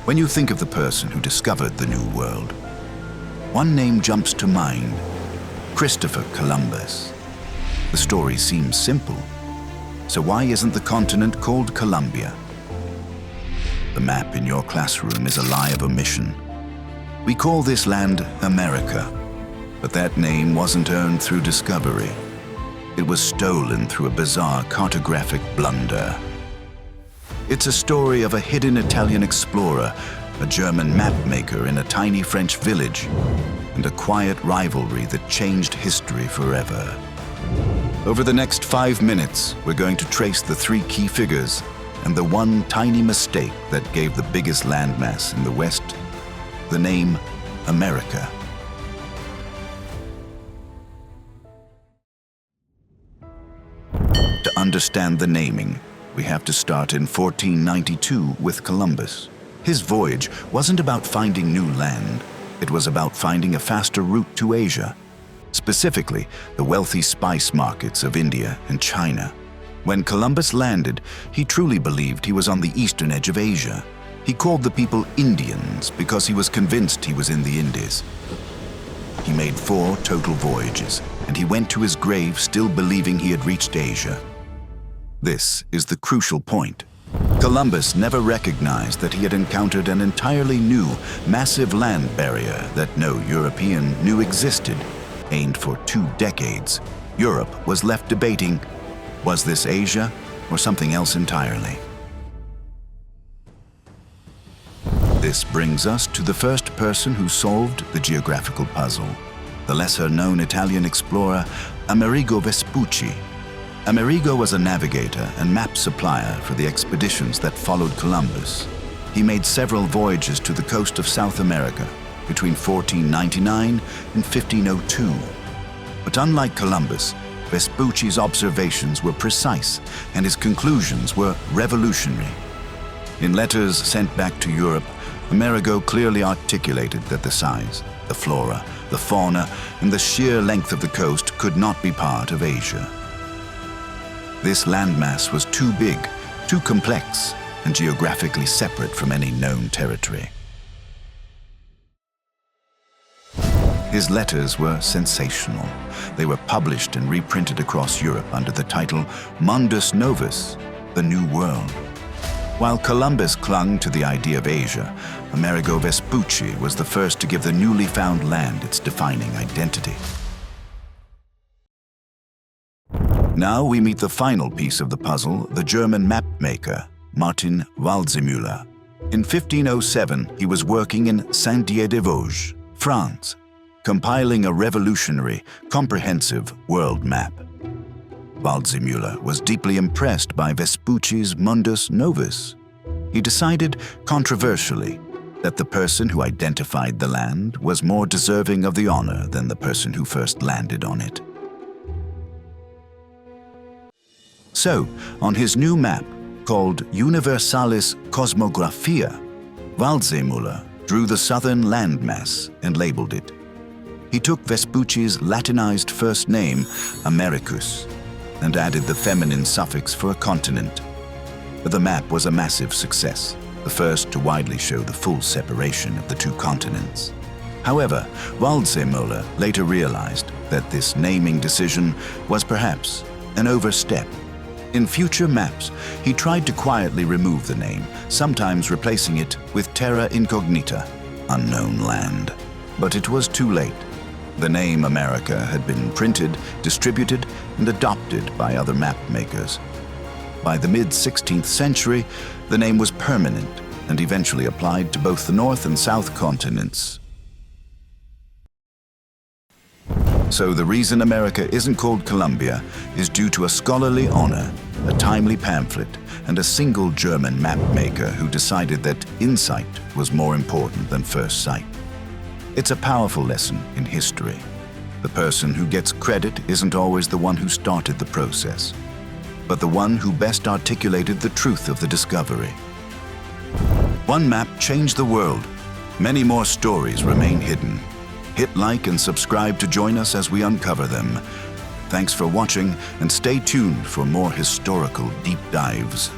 When you think of the person who discovered the New World, one name jumps to mind: Christopher Columbus. The story seems simple. So why isn't the continent called Columbia? The map in your classroom is a lie of omission. We call this land America, but that name wasn't earned through discovery. It was stolen through a bizarre cartographic blunder. It's a story of a hidden Italian explorer, a German mapmaker in a tiny French village, and a quiet rivalry that changed history forever. Over the next 5 minutes, we're going to trace the 3 key figures and the one tiny mistake that gave the biggest landmass in the West the name America. To understand the naming, we have to start in 1492 with Columbus. His voyage wasn't about finding new land. It was about finding a faster route to Asia, specifically the wealthy spice markets of India and China. When Columbus landed, he truly believed he was on the eastern edge of Asia. He called the people Indians because he was convinced he was in the Indies. He made 4 total voyages, and he went to his grave still believing he had reached Asia. This is the crucial point. Columbus never recognized that he had encountered an entirely new, massive land barrier that no European knew existed. Aimed for 2 decades, Europe was left debating, was this Asia or something else entirely? This brings us to the first person who solved the geographical puzzle, the lesser-known Italian explorer Amerigo Vespucci. Amerigo was a navigator and map supplier for the expeditions that followed Columbus. He made several voyages to the coast of South America between 1499 and 1502. But unlike Columbus, Vespucci's observations were precise and his conclusions were revolutionary. In letters sent back to Europe, Amerigo clearly articulated that the size, the flora, the fauna, and the sheer length of the coast could not be part of Asia. This landmass was too big, too complex, and geographically separate from any known territory. His letters were sensational. They were published and reprinted across Europe under the title Mundus Novus, the New World. While Columbus clung to the idea of Asia, Amerigo Vespucci was the first to give the newly found land its defining identity. Now we meet the final piece of the puzzle, the German mapmaker, Martin Waldseemüller. In 1507, he was working in Saint-Dié-des-Vosges, France, compiling a revolutionary, comprehensive world map. Waldseemüller was deeply impressed by Vespucci's Mundus Novus. He decided, controversially, that the person who identified the land was more deserving of the honor than the person who first landed on it. So, on his new map, called Universalis Cosmographia, Waldseemüller drew the southern landmass and labeled it. He took Vespucci's Latinized first name, Americus, and added the feminine suffix for a continent. The map was a massive success, the first to widely show the full separation of the 2 continents. However, Waldseemüller later realized that this naming decision was perhaps an overstep. In future maps, he tried to quietly remove the name, sometimes replacing it with terra incognita, unknown land. But it was too late. The name America had been printed, distributed, and adopted by other map makers. By the mid-16th century, the name was permanent and eventually applied to both the North and South continents. So the reason America isn't called Columbia is due to a scholarly honor, a timely pamphlet, and a single German map maker who decided that insight was more important than first sight. It's a powerful lesson in history. The person who gets credit isn't always the one who started the process, but the one who best articulated the truth of the discovery. One map changed the world. Many more stories remain hidden. Hit like and subscribe to join us as we uncover them. Thanks for watching, and stay tuned for more historical deep dives.